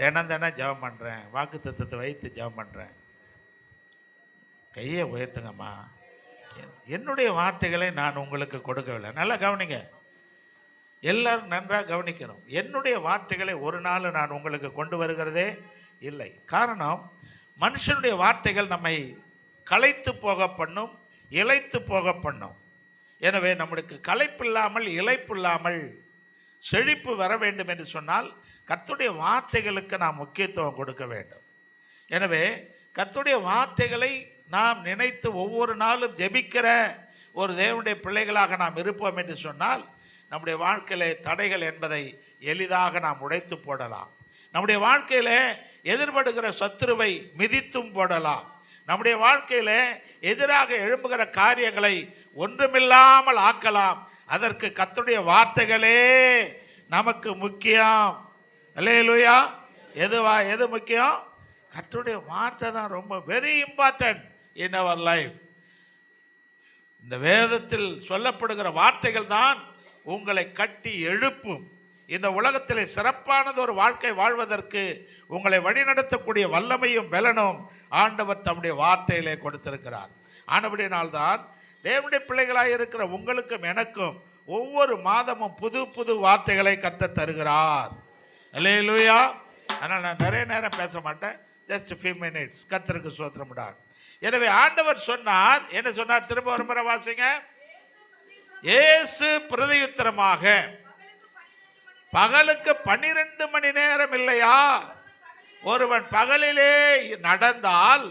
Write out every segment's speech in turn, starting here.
தினம் தினம் ஜெபம் பண்ணுறேன், வாக்கு தத்துவத்தை வைத்து ஜெபம் பண்ணுறேன். கையை உயர்த்துங்கம்மா. என்னுடைய வார்த்தைகளை நான் உங்களுக்கு கொடுக்கவில்லை. நல்லா கவனிங்க, எல்லாரும் நன்றாக கவனிக்கணும். என்னுடைய வார்த்தைகளை ஒரு நாள் நான் உங்களுக்கு கொண்டு வருகிறதே இல்லை. காரணம், மனுஷனுடைய வார்த்தைகள் நம்மை களைத்து போக பண்ணும், இளைத்து போக பண்ணும். எனவே நம்மளுக்கு களைப்பில்லாமல் இளைப்பில்லாமல் செழிப்பு வர வேண்டும் என்று சொன்னால் கர்த்தருடைய வார்த்தைகளுக்கு நாம் முக்கியத்துவம் கொடுக்க வேண்டும். எனவே கர்த்தருடைய வார்த்தைகளை நாம் நினைத்து ஒவ்வொரு நாளும் ஜெபிக்கிற ஒரு தேவனுடைய பிள்ளைகளாக நாம் இருப்போம் என்று சொன்னால் நம்முடைய வாழ்க்கையிலே தடைகள் என்பதை எளிதாக நாம் உடைத்து போடலாம். நம்முடைய வாழ்க்கையில் எதிர்படுகிற சத்துருவை மிதித்தும் போடலாம். நம்முடைய வாழ்க்கையில் எதிராக எழும்புகிற காரியங்களை ஒன்றுமில்லாமல் ஆக்கலாம். அதற்கு கர்த்தருடைய வார்த்தைகளே நமக்கு முக்கியம். அல்லேலூயா. எது முக்கியம்? கர்த்தருடைய வார்த்தை தான் ரொம்ப very important in our life. இந்த வேதத்தில் சொல்லப்படுகிற வார்த்தைகள் தான் உங்களை கட்டி எழுப்பும். இந்த உலகத்தில் சிறப்பானது ஒரு வாழ்க்கை வாழ்வதற்கு உங்களை வழிநடத்தக்கூடிய வல்லமையும் பலனும் ஆண்டவர் தம்முடைய வார்த்தையிலே கொடுத்திருக்கிறார். ஆனபடியினால்தான் தேவனுடைய பிள்ளைகளாக இருக்கிற உங்களுக்கும் எனக்கும் ஒவ்வொரு மாதமும் புது புது வார்த்தைகளை கர்த்தர் தருகிறார். அல்லேலூயா. அதனால் நான் நிறைய நேரம் பேச மாட்டேன், ஜஸ்ட் few minutes. கர்த்தருக்கு ஸ்தோத்திரம். எனவே ஆண்டவர் சொன்னார், என்ன சொன்னார்? திரும்ப ஒரு முறை வாசிங்க. இயேசு பிரதியுத்தரமாக, பகலுக்கு 12 மணி நேரம் இல்லையா? ஒருவன் பகலிலே நடந்தால்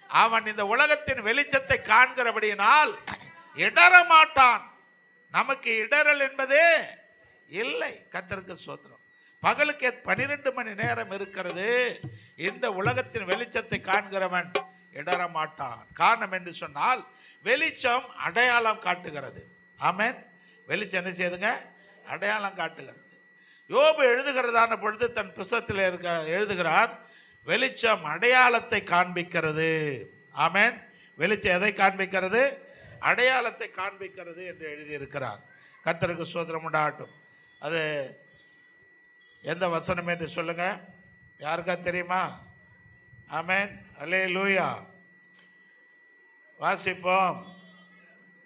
அவன் இந்த உலகத்தின் வெளிச்சத்தை காண்கிறபடியினால் இடரமாட்டான். நமக்கு இடரல் என்பதே இல்லை. கர்த்தருக்கு ஸ்தோத்திரம். பகலுக்கு 12 மணி நேரம் இருக்கிறது. இந்த உலகத்தின் வெளிச்சத்தை காண்கிறவன் இடரமாட்டான். காரணம் என்று சொன்னால் வெளிச்சம் அடையாளம் காட்டுகிறது. ஆமென். வெளிச்சம் என்ன செய்யுதுங்க? அடையாளம் காட்டுகிறது. யோபு எழுதுகிறதான பொழுது தன் புத்தகத்தில் எழுதுகிறார், வெளிச்சம் அடையாளத்தை காண்பிக்கிறது. ஆமென். வெளிச்சம் எதை காண்பிக்கிறது? அடையாளத்தை காண்பிக்கிறது என்று எழுதியிருக்கிறார். கர்த்தருக்கு ஸ்தோத்திரம் உண்டாகட்டும். அது எந்த வசனம் என்று சொல்லுங்க, யாருக்கா தெரியுமா? ஆமென். அல்லேலூயா. வாசிப்போம்.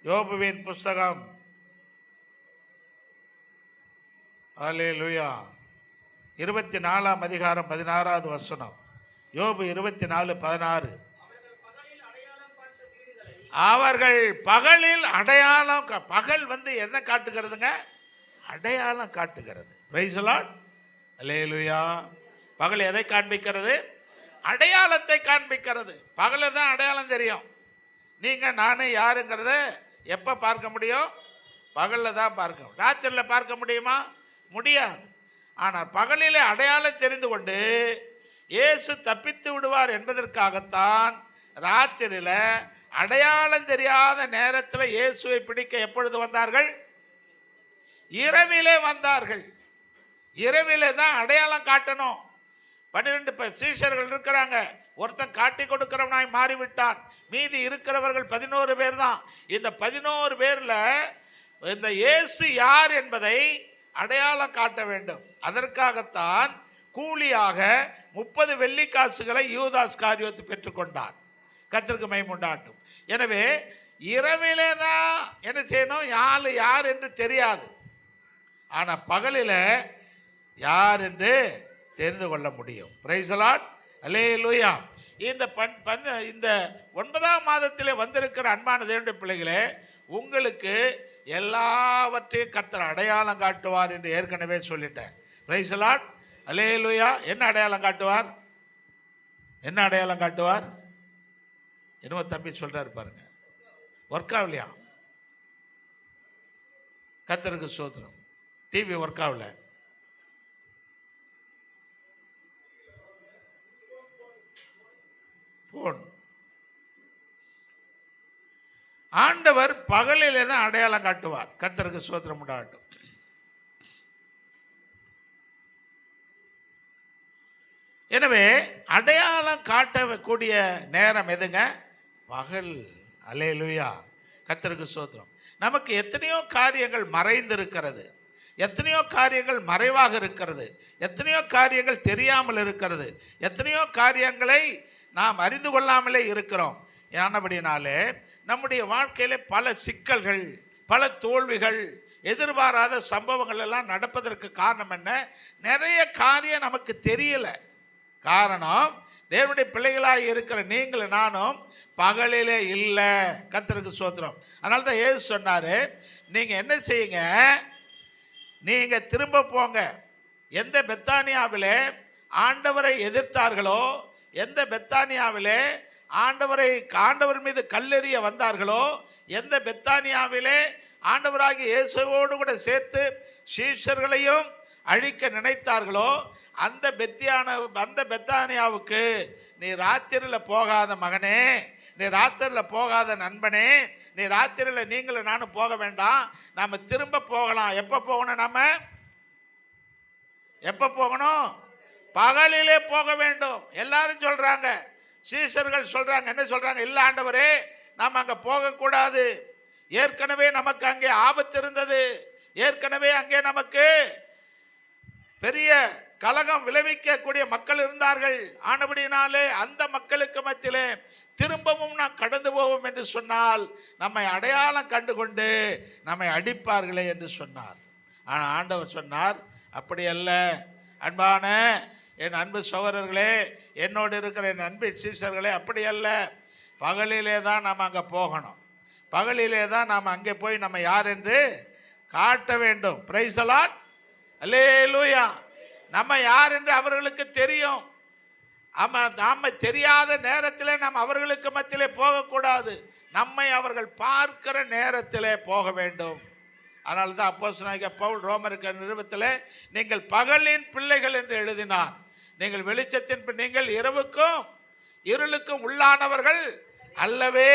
யோபுவின் புஸ்தகம், அல்லேலூயா, 24ஆம் அதிகாரம் 16வது வசனம். யோபு 24:16. அவர்கள் பகலில் அடையாளம், பகல் என்ன காட்டுகிறதுங்க? அடையாளம் காட்டுகிறது. Praise the Lord. அல்லேலூயா. பகல் எதை காண்பிக்கிறது? அடையாளத்தை காண்பிக்கிறது. பகலில் தான் அடையாளம் தெரியும். நீங்கள் நானே யாருங்கிறத எப்போ பார்க்க முடியும்? பகலில் தான் பார்க்கணும். ராத்திரியில் பார்க்க முடியுமா? முடியாது. ஆனால் பகலிலே அடையாளம் தெரிந்து கொண்டு இயேசு தப்பித்து விடுவார் என்பதற்காகத்தான் ராத்திரியில் அடையாளம் தெரியாத நேரத்தில் இயேசுவை பிடிக்க எப்பொழுது வந்தார்கள்? இரவிலே வந்தார்கள். இரவிலே தான் அடையாளம் காட்டணும். 12 சீஷர்கள் இருக்கிறாங்க. ஒருத்தன் காட்டி கொடுக்கிறவனாய் மாறிவிட்டான். மீதி இருக்கிறவர்கள் 11 பேர் தான். இந்த 11 பேரில் இந்த இயேசு யார் என்பதை அடையாளம் காட்ட வேண்டும். அதற்காகத்தான் கூலியாக 30 வெள்ளிக்காசுகளை யூதாஸ் காரியோத்து பெற்றுக்கொண்டார். கர்த்தருக்கு மகிமை உண்டாகட்டும். எனவே இரவிலே தான் என்ன செய்யணும்? யார் என்று தெரியாது. ஆனால் பகலில் யார் என்று தெரிந்து கொள்ள முடியும். Praise the Lord. அல்லேலூயா. இந்த 9ஆம் மாதத்திலே வந்திருக்கிற அன்பான தேவனுடைய பிள்ளைகளே, உங்களுக்கு எல்லாவற்றையும் கர்த்தர் அடையாளம் காட்டுவார் என்று ஏற்கனவே சொல்லிட்டேன். Praise the Lord. அல்லேலூயா. என்ன அடையாளம் காட்டுவார்? என்ன அடையாளம் காட்டுவார்? என்னமோ தம்பி சொல்றாரு பாருங்க, ஒர்க் ஆகலையா? கர்த்தருக்கு ஸ்தோத்திரம். டிவி ஒர்க் ஆகல. போன். ஆண்டவர் பகலிலே தான் அடையாளம் காட்டுவார். கர்த்தருக்கு ஸ்தோத்திரம் உண்டாகட்டும். எனவே அடையாளம் காட்டக்கூடிய நேரம் எதுங்க? பகல். அல்லேலூயா. கர்த்தருக்கு ஸ்தோத்திரம். நமக்கு எத்தனையோ காரியங்கள் மறைந்திருக்கிறது. எத்தனையோ காரியங்கள் மறைவாக இருக்கிறது, எத்தனையோ காரியங்கள் தெரியாமல் இருக்கிறது, எத்தனையோ காரியங்களை நாம் அறிந்து கொள்ளாமலே இருக்கிறோம். ஆனபடினாலே நம்முடைய வாழ்க்கையில பல சிக்கல்கள், பல தோல்விகள், எதிர்பாராத சம்பவங்கள் எல்லாம் நடப்பதற்கு காரணம் என்ன? நிறைய காரியம் நமக்கு தெரியல. காரணம், தேவனுடைய பிள்ளைகளாக இருக்கிற நீங்களும் நானும் பகலிலே இல்லை. கர்த்தருக்கு ஸ்தோத்திரம். அதனால தான் இயேசு சொன்னார், நீங்கள் என்ன செய்யுங்க, நீங்கள் திரும்ப போங்க. எந்த பெத்தானியாவிலே ஆண்டவரை எதிர்த்தார்களோ, எந்த பெத்தானியாவிலே ஆண்டவர் மீது கல்லெறிய வந்தார்களோ, எந்த பெத்தானியாவிலே ஆண்டவராகிய இயேசுவோடு கூட சேர்த்து சீஷர்களையும் அழிக்க நினைத்தார்களோ, அந்த பெத்தானியாவுக்கு நீ ராத்திரியில் போகாத மகனே, நீ ராத்திரியில் போகாத நண்பனே, நீ ராத்திரியில் நீங்களும் நானும் போக வேண்டாம், நாம் திரும்ப போகலாம். எப்போ போகணும்? நம்ம எப்போ போகணும்? பகலிலே போக வேண்டும். எல்லாரும் சொல்றாங்க, சீஷர்கள் சொல்றாங்க, என்ன சொல்றாங்க? இல்லை ஆண்டவரே, நாம் அங்கே போகக்கூடாது. ஏற்கனவே நமக்கு அங்கே ஆபத்து இருந்தது, ஏற்கனவே அங்கே நமக்கு பெரிய கலகம் விளைவிக்கக்கூடிய மக்கள் இருந்தார்கள். ஆனபடினாலே அந்த மக்களுக்கு மத்தியிலே திரும்பவும் நாம் கடந்து போவோம் என்று சொன்னால் நம்மை அடையாளம் கண்டு கொண்டு நம்மை அடிப்பார்களே என்று சொன்னார். ஆனால் ஆண்டவர் சொன்னார், அப்படி அல்ல அன்பான என் அன்பு சகோதரர்களே, என்னோடு இருக்கிற என் அன்பு சீஷர்களே, அப்படி அல்ல. பகலிலே தான் நாம் அங்கே போகணும். பகலிலே தான் நாம் அங்கே போய் நம்ம யார் என்று காட்ட வேண்டும். பிரைஸ் தி லார்ட், அல்லேலூயா. நம்ம யார் என்று அவர்களுக்கு தெரியும். நாம தெரியாத நேரத்தில் நாம் அவர்களுக்கு மத்தியிலே போகக்கூடாது. நம்மை அவர்கள் பார்க்கிற நேரத்திலே போக வேண்டும். அதனால தான் அப்போஸ்தலனாகிய பவுல் ரோமருக்கு நிருபத்திலே நீங்கள் பகலின் பிள்ளைகள் என்று எழுதினார். நீங்கள் வெளிச்சத்தின், நீங்கள் இரவுக்கும் இருளுக்கும் உள்ளானவர்கள் அல்லவே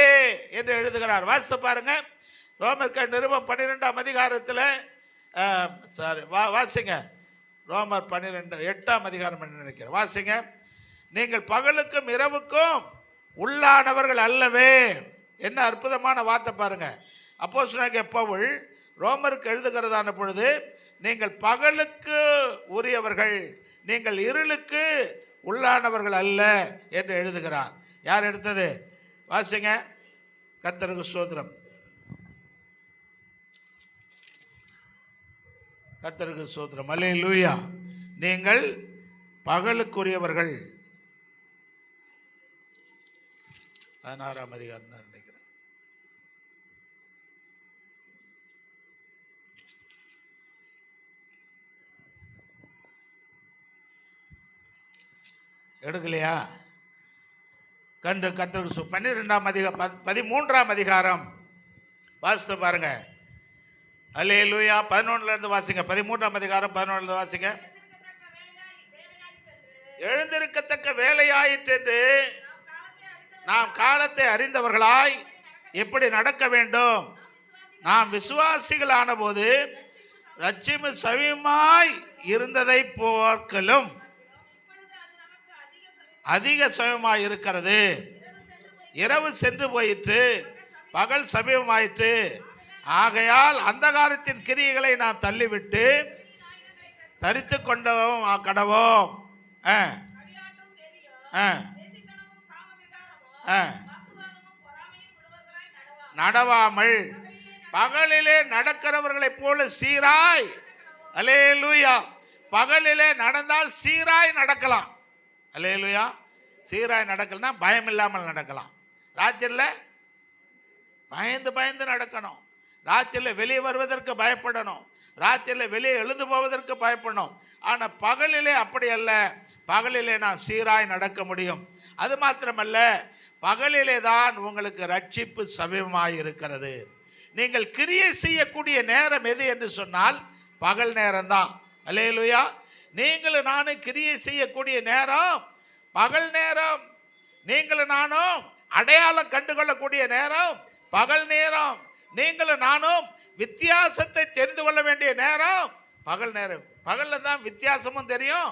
என்று எழுதுகிறார். வாசித்து பாருங்க, ரோமருக்கு நிருபம் 12ஆம் அதிகாரத்தில் வாசிங்க. ரோமர் 12 8ஆம் அதிகாரம் என்று நினைக்கிறேன். வாசிங்க. நீங்கள் பகலுக்கும் இரவுக்கும் உள்ளானவர்கள் அல்லவே. என்ன அற்புதமான வார்த்தை பாருங்க. அப்போஸ்தலனாகிய பவுல் ரோமருக்கு எழுதுகிறதான பொழுது, நீங்கள் பகலுக்கு உரியவர்கள், நீங்கள் இருளுக்கு உள்ளானவர்கள் அல்ல என்று எழுதுகிறார். யார் எடுத்தது? வாசிங்க. கர்த்தருக்கு ஸ்தோத்திரம், கர்த்தருக்கு ஸ்தோத்திரம், அல்லேலூயா. நீங்கள் பகலுக்குரியவர்கள். 16ஆம் அதிகாரம் தான் நினைக்கிறேன். எடுக்கலையா? கண்டு கர்த்தருக்கு 12ஆம் அதிகாரம் 13ஆம் அதிகாரம் வாசித்து பாருங்க. அல்லேலூயா. 11ல இருந்து வாசிங்க. 13ஆம் அதிகாரம் 11ல இருந்து வாசிங்க. எழுந்திருக்கத்தக்க வேலையாயிற்று என்று நாம் காலத்தை அறிந்தவர்களாய் எப்படி நடக்க வேண்டும். நாம் விசுவாசிகளான போது ரட்சிப்பு சமீபமாய் இருந்ததை போர்க்கலும் அதிக சமீபமாய் இருக்கிறது. இரவு சென்று போயிற்று, பகல் சமீபமாயிற்று. ஆகையால் அந்தகாரத்தின் கிரியைகளை நாம் தள்ளிவிட்டு தரித்து கொண்டோம் கடவோம். நடவாமல் பகலிலே நடக்கிறவர்களைப் போல சீராய், அல்லேலூயா, பகலிலே நடந்தால் சீராய் நடக்கலாம். அல்லேலூயா. சீராய் நடக்கலன்னா பயம் இல்லாமல் நடக்கலாம். ராத்திரியில் பயந்து பயந்து நடக்கணும். ராத்திரியில் வெளியே வருவதற்கு பயப்படணும். ராத்திரியில் வெளியே எழுந்து போவதற்கு பயப்படணும். ஆனால் பகலிலே அப்படி அல்ல. பகலிலே நாம் சீராய் நடக்க முடியும். அது மாத்திரமல்ல, பகலிலே தான் உங்களுக்கு ரட்சிப்பு சமீபமாய் இருக்கிறது. நீங்கள் கிரியை செய்யக்கூடிய நேரம் எது என்று சொன்னால் பகல் நேரம்தான். அல்லேலூயா. நீங்களும் நானும் கிரியை செய்யக்கூடிய நேரம் பகல் நேரம். நீங்களும் நானும் அடையாளம் கண்டுகொள்ளக்கூடிய நேரம் பகல் நேரம். நீங்களும் நானும் வித்தியாசத்தை தெரிந்து கொள்ள வேண்டிய நேரம் பகல் நேரம். பகலில் தான் வித்தியாசமும் தெரியும்,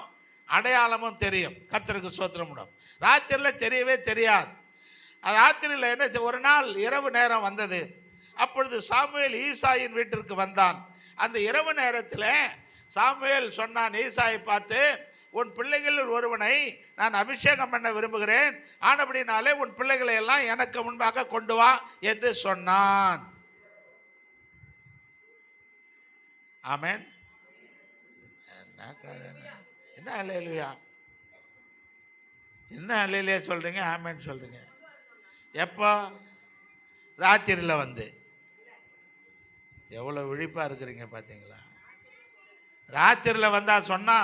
அடையாளமும் தெரியும். கர்த்தருக்கு ஸ்தோத்திரம். ராத்திரியில் தெரியவே தெரியாது. ராத்திரியில் என்ன, ஒரு நாள் இரவு நேரம் வந்தது. அப்பொழுது சாமுவேல் ஈசாயின் வீட்டிற்கு வந்தான். அந்த இரவு நேரத்தில் சாமுவேல் சொன்னான் ஈசாயை பார்த்து, உன் பிள்ளைகளில் ஒருவனை நான் அபிஷேகம் பண்ண விரும்புகிறேன், ஆனபடினாலே உன் பிள்ளைகளை எல்லாம் எனக்கு முன்பாக கொண்டு வா என்று சொன்னான். ஆமென். என்ன அல்லேலூயா, என்ன அல்லேலூயா சொல்றீங்க, ஆமென் சொல்றீங்க. எப்போ? ராத்திரியில் வந்து. எவ்வளோ விழிப்பாக இருக்கிறீங்க பார்த்தீங்களா? ராத்திரியில் வந்தா சொன்னா,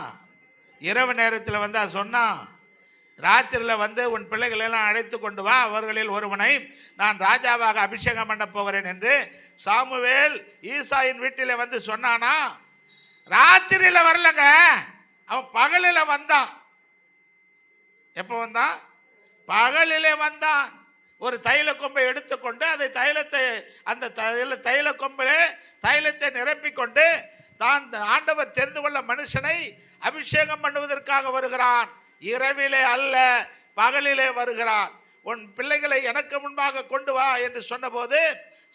இரவு நேரத்தில் வந்தா சொன்னா, ராத்திரியில் வந்து உன் பிள்ளைகளெல்லாம் அழைத்து கொண்டு வா, அவர்களில் ஒருவனை நான் ராஜாவாக அபிஷேகம் பண்ண போகிறேன் என்று சாமுவேல் ஈசாயின் வீட்டில் வந்து சொன்னானா? ராத்திரியில் வரலங்க, அவன் பகலில் வந்தான். எப்போ வந்தான்? பகலிலே வந்தான். ஒரு தைல கொம்பை எடுத்துக்கொண்டு அதை அந்த தைல கொம்பிலே தைலத்தை நிரப்பிக்கொண்டு தான் ஆண்டவர் தெரிந்து கொள்ள மனுஷனை அபிஷேகம் பண்ணுவதற்காக வருகிறான். இரவிலே அல்ல, பகலிலே வருகிறான். உன் பிள்ளைகளை எனக்கு முன்பாக கொண்டு வா என்று சொன்னபோது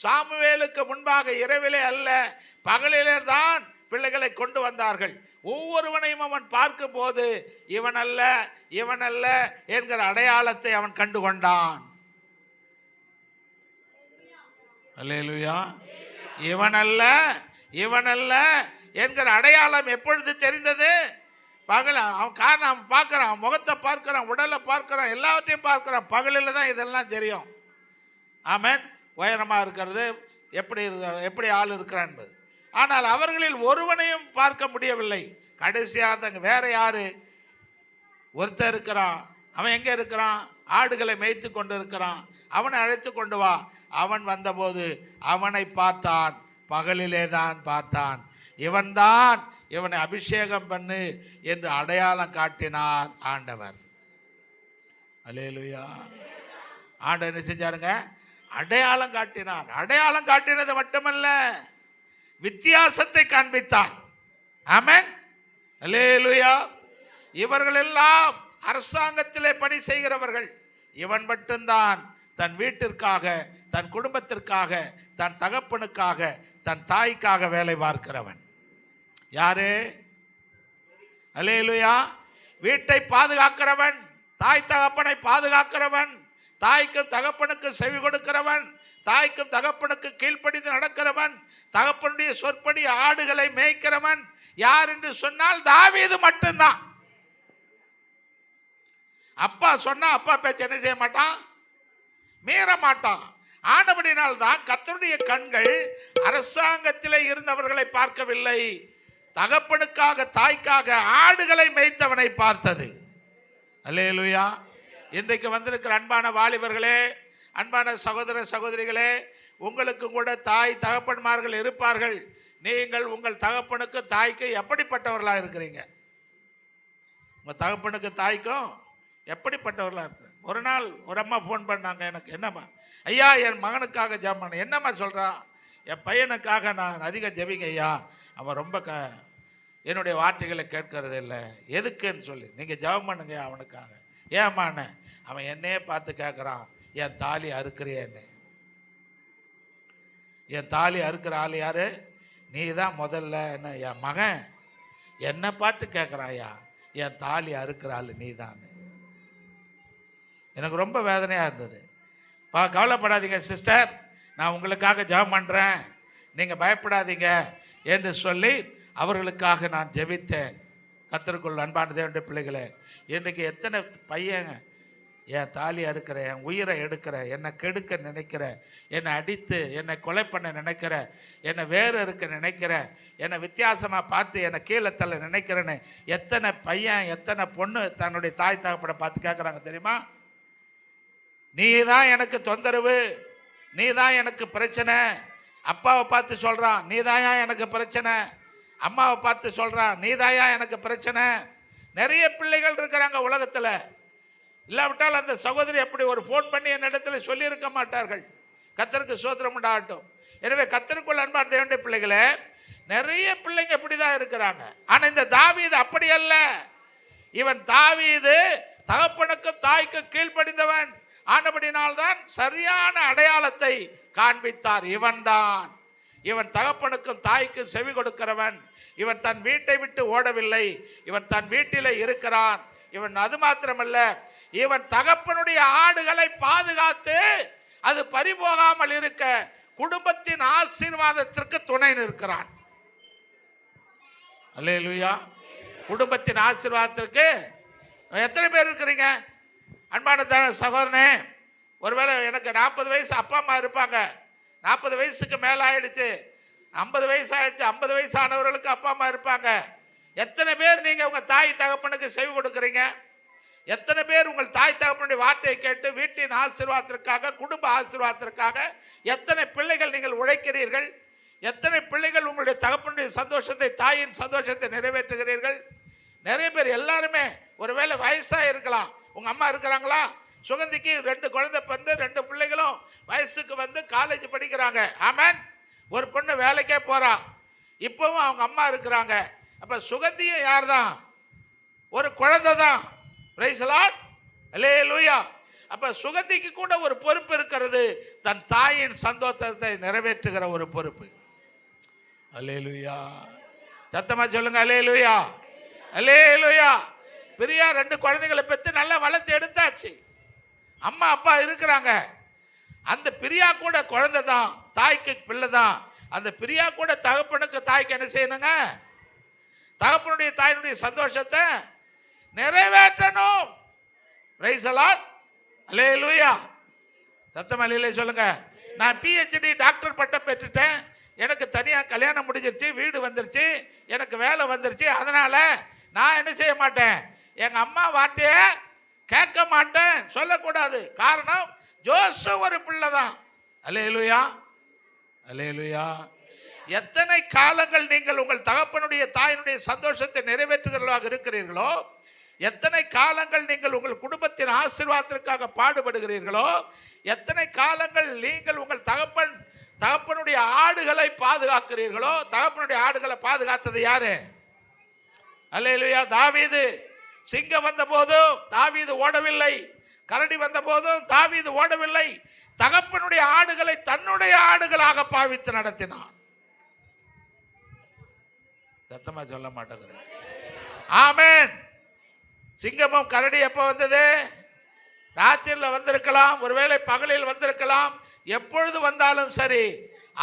சாமுவேலுக்கு முன்பாக இரவிலே அல்ல, பகலிலே தான் பிள்ளைகளை கொண்டு வந்தார்கள். ஒவ்வொருவனையும் அவன் பார்க்கும் போது இவன் அல்ல, இவன் அல்ல என்கிற அடையாளத்தை அவன் கண்டு கொண்டான். அல்லேலூயா. இவன் அல்ல, இவன் அல்ல என்கிற அடையாளம் எப்பொழுது தெரிந்தது? பகல். அவன் காரணம், அவன் பார்க்குறான், முகத்தை பார்க்குறான், உடலை பார்க்குறான், எல்லாவற்றையும் பார்க்குறான். பகலில் தான் இதெல்லாம் தெரியும். ஆமென். உயரமாக இருக்கிறது, எப்படி ஆள் இருக்கிறான் என்பது. ஆனால் அவர்களில் ஒருவனையும் பார்க்க முடியவில்லை. கடைசியாக வேற யாரு? ஒருத்தர் இருக்கிறான். அவன் எங்கே இருக்கிறான்? ஆடுகளை மேய்த்து கொண்டு இருக்கிறான். அவனை அழைத்து கொண்டு வா. அவன் வந்தபோது அவனை பார்த்தான், பகலிலே தான் பார்த்தான். இவன்தான் இவனை அபிஷேகம் பண்ணு என்று அடையாளம் காட்டினார் ஆண்டவர். அல்லேலூயா. ஆண்டவர் என்ன செஞ்சாருங்க? அடையாளம் காட்டினார். அடையாளம் காட்டினது மட்டுமல்ல, வித்தியாசத்தை காண்பித்தார். ஆமென். அல்லேலூயா. இவர்கள் எல்லாம் அரசாங்கத்திலே பணி செய்கிறவர்கள். இவன் மட்டும்தான் தன் வீட்டிற்காக, தன் குடும்பத்திற்காக, தன் தகப்பனுக்காக, தன் தாய்க்காக வேலை பார்க்கிறவன். யாரு? அல்லேலூயா. வீட்டை பாதுகாக்கிறவன், தாய் தகப்பனை பாதுகாக்கிறவன், தாய்க்கும் தகப்பனுக்கு செவி கொடுக்கிறவன், தாய்க்கும் தகப்பனுக்கு கீழ்ப்படிந்து நடக்கிறவன், தகப்பனுடைய சொற்படி ஆடுகளை மேய்க்கிறவன் யார் என்று சொன்னால் தாவீது மட்டும்தான். அப்பா சொன்னா அப்பா பேச்ச என்ன செய்ய மாட்டான்? மீற மாட்டான். ஆனபடினால் தான் கர்த்தருடைய கண்கள் அரசாங்கத்திலே இருந்தவர்களை பார்க்கவில்லை, தகப்பனுக்காக, தாய்க்காக ஆடுகளை மேய்த்தவனை பார்த்தது. அல்லேலூயா. இன்றைக்கு வந்திருக்கிற அன்பான வாலிபர்களே, அன்பான சகோதர சகோதரிகளே, உங்களுக்கு கூட தாய் தகப்பன்மார்கள் இருப்பார்கள். நீங்கள் உங்கள் தகப்பனுக்கு தாய்க்கு எப்படிப்பட்டவர்களாக இருக்கிறீங்க? உங்கள் தகப்பனுக்கு தாய்க்கும் எப்படிப்பட்டவர்களாக இருக்கு? ஒரு நாள் ஒரு அம்மா ஃபோன் பண்ணாங்க எனக்கு. என்னம்மா? ஐயா, என் மகனுக்காக ஜெபம் பண்ண. என்னம்மா சொல்கிறான்? என் பையனுக்காக நான் அதிகம் ஜெபிங்க ஐயா, அவன் ரொம்ப என்னுடைய வார்த்தைகளை கேட்கறது இல்லை. எதுக்குன்னு சொல்லி நீங்கள் ஜெபம் பண்ணுங்க அவனுக்காக. ஏம்மாண்ணே? அவன் என்னையே பார்த்து கேட்குறான், என் தாலி அறுக்கிறியன்னு. என் தாலி அறுக்கிற ஆள் யாரு? நீ தான் முதல்ல. என்ன? என் மகன் என்னை பார்த்து கேட்குறாயா, என் தாலி அறுக்கிற ஆள் நீ தான். எனக்கு ரொம்ப வேதனையாக இருந்தது. கவலைப்படாதீங்க சிஸ்டர், நான் உங்களுக்காக ஜெபம் பண்ணுறேன், நீங்கள் பயப்படாதீங்க என்று சொல்லி அவர்களுக்காக நான் ஜெபித்தேன். கர்த்தருக்குள் அன்பான தேவனுடைய பிள்ளைகளே, இன்றைக்கு எத்தனை பையன் என் தாலி அறுக்கிற, என் உயிரை எடுக்கிற, என்னை கெடுக்க நினைக்கிற, என்னை அடித்து என்னை கொலை பண்ண நினைக்கிற, என்னை வேறு இருக்க நினைக்கிற, என்னை வித்தியாசமாக பார்த்து என்னை கீழே தள்ள நினைக்கிறேன்னு எத்தனை பையன் எத்தனை பொண்ணு தன்னுடைய தாய் தகப்பனை பார்த்து கேட்குறாங்க தெரியுமா? நீ தான் எனக்கு தொந்தரவு, நீ தான் எனக்கு பிரச்சனை. அப்பாவை பார்த்து சொல்கிறான், நீ தாயா எனக்கு பிரச்சனை. அம்மாவை பார்த்து சொல்கிறான், நீ தாயா எனக்கு பிரச்சனை. நிறைய பிள்ளைகள் இருக்கிறாங்க உலகத்தில். இல்லாவிட்டால் அந்த சகோதரி அப்படி ஒரு ஃபோன் பண்ணி என்னிடத்தில் சொல்லியிருக்க மாட்டார்கள். கர்த்தருக்கு ஸ்தோத்திரம் உண்டாகட்டும். எனவே கர்த்தருக்குள் அன்பான தேவனுடைய பிள்ளைகளே, நிறைய பிள்ளைங்க இப்படி தான் இருக்கிறாங்க. ஆனால் இந்த தாவீது அப்படி அல்ல. இவன் தாவீது தகப்பனுக்கும் தாய்க்கும் கீழ்ப்படிந்தவன். ஆனபடினால்தான் சரியான அடையாளத்தை காண்பித்தார். இவன்தான் இவன் தகப்பனுக்கும் தாய்க்கும் செவி கொடுக்கிறவன். இவன் தன் வீட்டை விட்டு ஓடவில்லை, இவன் தன் வீட்டிலே இருக்கிறான். இவன் அது மாத்திரமல்ல, இவன் தகப்பனுடைய ஆடுகளை பாதுகாத்து அது பறிபோகாமல் இருக்க குடும்பத்தின் ஆசீர்வாதத்திற்கு துணை நிற்கிறான். அல்லேலூயா. குடும்பத்தின் ஆசீர்வாதத்திற்கு எத்தனை பேர் இருக்கிறீங்க? அன்பான சகோதரனே, ஒருவேளை எனக்கு 40 வயசு அப்பா அம்மா இருப்பாங்க, 40 வயசுக்கு மேலே ஆயிடுச்சு, 50 வயசு ஆயிடுச்சு, 50 வயசு ஆனவர்களுக்கு அப்பா அம்மா இருப்பாங்க. எத்தனை பேர் நீங்கள் உங்கள் தாய் தகப்பனுக்கு செவி கொடுக்குறீங்க? எத்தனை பேர் உங்கள் தாய் தகப்பனுடைய வார்த்தையை கேட்டு வீட்டின் ஆசீர்வாதத்திற்காக, குடும்ப ஆசீர்வாதத்திற்காக எத்தனை பிள்ளைகள் நீங்கள் உழைக்கிறீர்கள்? எத்தனை பிள்ளைகள் உங்களுடைய தகப்பனுடைய சந்தோஷத்தை, தாயின் சந்தோஷத்தை நிறைவேற்றுகிறீர்கள்? நிறைய பேர் எல்லாருமே ஒருவேளை வயசாக இருக்கலாம். உங்கள் அம்மா இருக்கிறாங்களா? சுகந்திக்கு 2 குழந்தை பிறந்து 2 பிள்ளைகளும் வயசுக்கு வந்து காலேஜ் படிக்கிறாங்க. ஆமேன். ஒரு பொண்ணு வேலைக்கே போகிறா, இப்போவும் அவங்க அம்மா இருக்கிறாங்க. அப்போ சுகந்தியும் யார் தான்? ஒரு குழந்தை தான். Praise the Lord. அல்லேலூயா. அப்போ சுகந்திக்கு கூட ஒரு பொறுப்பு இருக்கிறது, தன் தாயின் சந்தோஷத்தை நிறைவேற்றுகிற ஒரு பொறுப்பு. அல்லேலூயா. சத்தமா சொல்லுங்க அல்லேலூயா. அல்லேலூயா. பிரியா 2 குழந்தைகளை பெற்று நல்லா வளர்த்து எடுத்தாச்சு, அம்மா அப்பா இருக்கிறாங்க. அந்த பிரியா கூட குழந்தை தான், தாய்க்கு பிள்ளை தான். அந்த பிரியா கூட தகப்பனுக்கு தாய்க்கு என்ன செய்யணுங்க? தகப்பனுடைய தாயினுடைய சந்தோஷத்தை நிறைவேற்றணும். Praise the Lord. அல்லேலூயா. சத்தமா அல்லேலூயா சொல்லுங்க. நான் PhD டாக்டர் பட்டம் பெற்றுட்டேன், எனக்கு தனியாக கல்யாணம் முடிஞ்சிருச்சு, வீடு வந்துருச்சு, எனக்கு வேலை வந்துருச்சு, அதனால நான் என்ன செய்ய மாட்டேன், எங்கள் அம்மா வார்த்தையை கேட்க மாட்டேன் சொல்லக்கூடாது. காரணம், ஜோசு ஒரு பிள்ளை தான். அல்லேலூயா. அல்லேலூயா. எத்தனை காலங்கள் நீங்கள் உங்கள் தகப்பனுடைய தாயினுடைய சந்தோஷத்தை நிறைவேற்றுகிறவர்களாக இருக்கிறீர்களோ, எத்தனை காலங்கள் நீங்கள் உங்கள் குடும்பத்தின் ஆசீர்வாதத்திற்காக பாடுபடுகிறீர்களோ, எத்தனை காலங்கள் நீங்கள் உங்கள் தகப்பனுடைய ஆடுகளை பாதுகாக்கிறீர்களோ. தகப்பனுடைய ஆடுகளை பாதுகாத்தது யாரு? அல்லேலூயா. தாவீது. சிங்கம் வந்த போதும் தாவீது ஓடவில்லை, கரடி வந்த போதும் தாவீது ஓடவில்லை. தகப்பனுடைய ஆடுகளை தன்னுடைய ஆடுகளாக பாவித்து நடத்தினான். சத்தமா சொல்ல மாட்டேங்கிறேன். ஆமென். சிங்கமும் கரடி எப்ப வந்தது? ராத்திரியில் வந்திருக்கலாம், ஒருவேளை பகலில் வந்திருக்கலாம். எப்பொழுது வந்தாலும் சரி,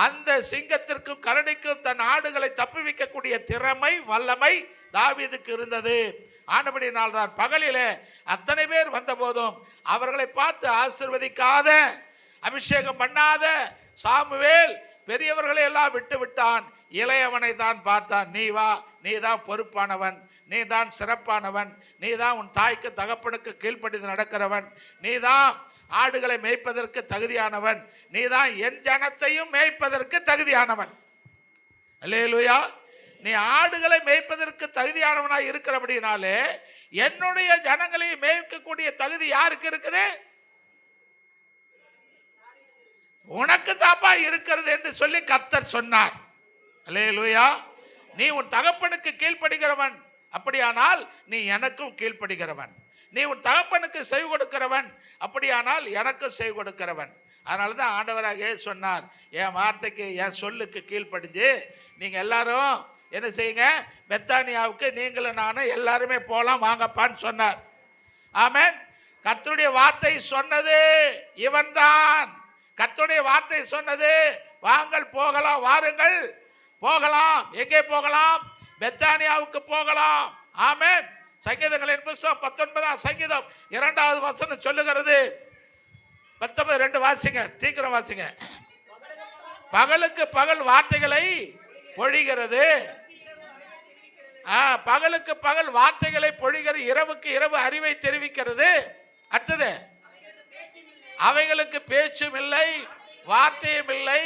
அந்த சிங்கத்திற்கும் கரடிக்கும் தன் ஆடுகளை தப்புவிக்கக்கூடிய திறமை, வல்லமை தாவீதுக்கு இருந்தது. ஆனபடினால் தான் பகலிலே அத்தனை பேர் வந்த போதும் அவர்களை பார்த்து ஆசீர்வதிக்காத, அபிஷேகம் பண்ணாத சாமுவேல் பெரியவர்களை எல்லாம் விட்டு விட்டான். இளையவனை தான் பார்த்தான். நீ வா, நீ தான் பொறுப்பானவன், நீ தான் சிறப்பானவன், நீ தான் உன் தாய்க்கு தகப்பனுக்கு கீழ்ப்படிந்து நடக்கிறவன், நீ தான் ஆடுகளை மேய்ப்பதற்கு தகுதியானவன், நீ தான் என் ஜனத்தையும் மேய்ப்பதற்கு தகுதியானவன். அல்லேலூயா. நீ ஆடுகளை மேய்ப்பதற்கு தகுதியானவனாய் இருக்கிறபடினாலே என்னுடைய ஜனங்களை மேய்க்கக்கூடிய தகுதி யாருக்கு இருக்குது? உனக்கு தாப்பா இருக்கிறது என்று சொல்லி கர்த்தர் சொன்னார். அல்லேலூயா. நீ உன் தகப்பனுக்கு கீழ்ப்படுகிறவன், அப்படியானால் நீ எனக்கும் கீழ்ப்படுகிறவன். நீ உன் தகப்பனுக்கு செவி கொடுக்கிறவன், அப்படியானால் எனக்கும் செவி கொடுக்கிறவன். அதனால தான் ஆண்டவராக சொன்னார், என் வார்த்தைக்கு, என் சொல்லுக்கு கீழ்ப்படிஞ்சு நீங்கள் எல்லாரும் என்ன செய்யுங்க, பெத்தானியாவுக்கு நீங்களும் நானும் எல்லாருமே போகலாம் வாங்கப்பான்னு சொன்னார். ஆமென். கர்த்தருடைய வார்த்தை சொன்னது இவன்தான். கர்த்தருடைய வார்த்தை சொன்னது, வாங்கள் போகலாம், வாருங்கள் போகலாம். எங்கே போகலாம்? பெத்தானியாவுக்கு போகலாம். ஆமென். சங்கீதங்களின் புத்தகம் 19ஆம் சங்கீதம் 2வது வசனம் சொல்லுகிறது. 19:2 வாசிங்க, சீக்கிரம் வாசிங்க. பகலுக்கு பகல் வார்த்தைகளை பொழிகிறது. பகலுக்கு பகல் வார்த்தைகளை பொழிகிறது, இரவுக்கு இரவு அறிவை தெரிவிக்கிறது. அடுத்தது, அவைகளுக்கு பேச்சும் இல்லை, வார்த்தையும் இல்லை,